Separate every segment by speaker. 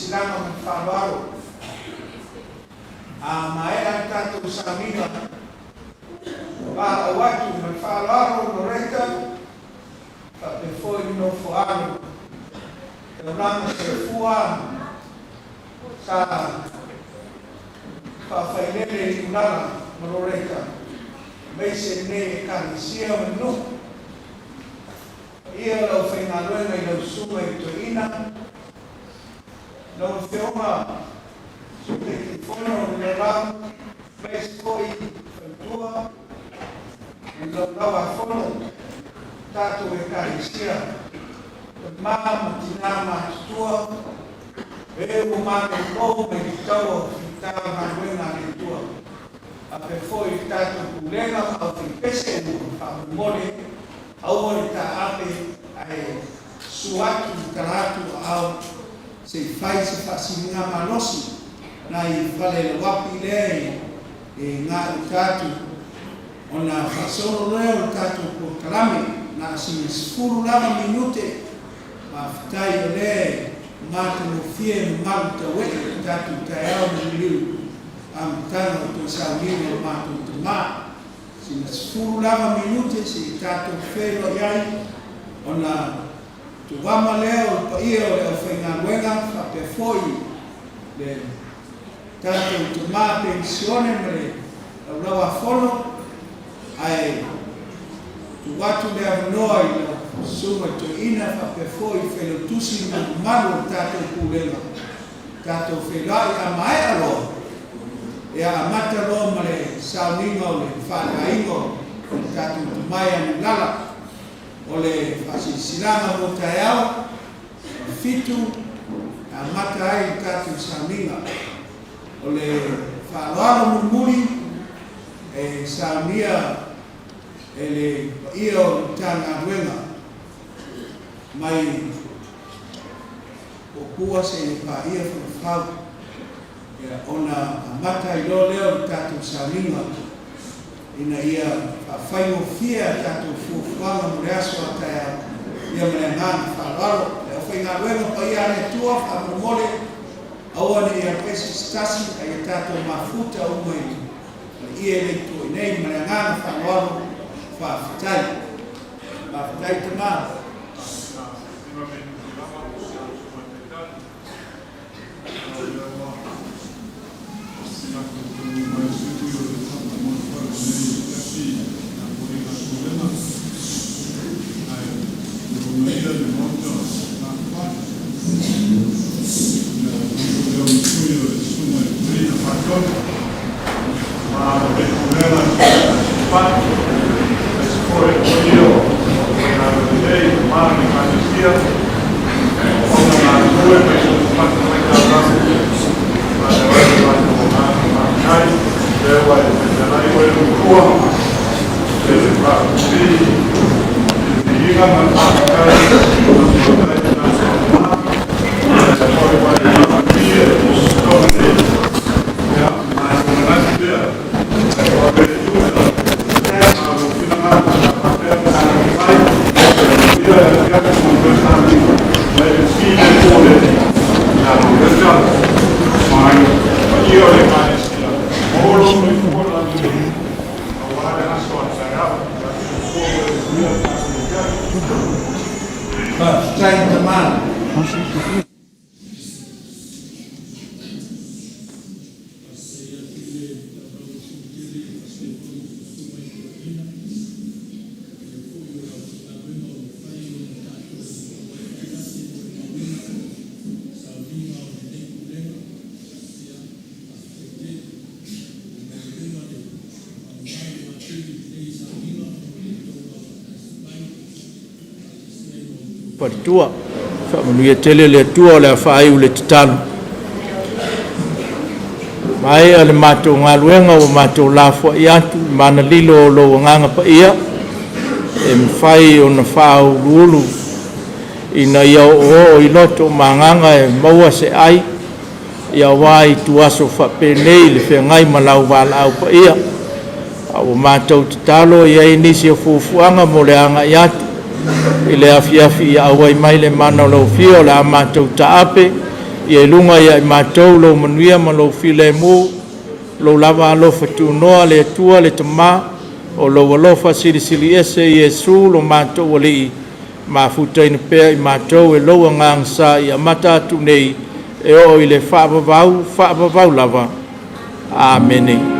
Speaker 1: silama ng Faigalotu. Maela tato sa mina. Watu ng Faigalotu no reka. Pagpefoi no fuano. Tawang sa Tafua sa Faigalotu nala no reka. May sene kanisia menu. Ia lau Faigalotu mai lau suma ito ina. Lau feoma Suke fono lau mes koi Tua lau fono tato e karisia mama tinama tua eu mame ko me tau tava na buena tua a pe foi tato Pulega au pese no pa mole au mole ta ape ai suatu karatu au se fai se fasinga malosi nai vale wapi le nga utatu ona fasono leo utatu ko kalame na sifuru lama minute mafutai le matu no fie matu wewe utatu tayao miliu amtano to salino matu tuma sifuru lama minute si utatu fero yai ona tuwama leo pa iyo leo Faigalotu fa pe foi le tanto tuma pensione mre lawa fono ai tuwatu le noi suma to ina fa pe foi felo tusi na malo tato Pulega tato felai amai alo ya mata lo mre sauningo le fa aingo tato tumaya ngala ole fasilama motayao fitu mata ai tatu saminga ole falalo murmuri samia ele io tanga duenga mai okua se pa ia fa ona mata ilo leo tatu saminga ina ia faimo fia tato fuanga mureaso ata ia menan Faigalotu e Faigalotu pa ia ne tua fa mole awana ia pesi stasi ai tato mafuta umai ia le tu nei menan Faigalotu fa fitai tama
Speaker 2: tua fa manuia tele le tua le fai le titano mai ale mato ngaluenga o mato lafo ia mana lilo lo nganga pa ia fai ona fa ulu ina ia o iloto manganga e maua se ai ia wai tuaso fa penei le fe ngai malau wala au pa ia au mato titalo ia inisi fufuanga mo le anga ia ile afiafi ia awai mai le mana lo fio la matou taape Ia lunga ia mātou lo manuia ma lo file mu, lo lava lo fatunoa le atua le tama, o lo walofa sili ese Yesu lo mātou wali ma futai pea i mātou e loa ngang sa i amata atu nei e o i le whaapavau lava. Amen.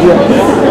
Speaker 2: Yeah.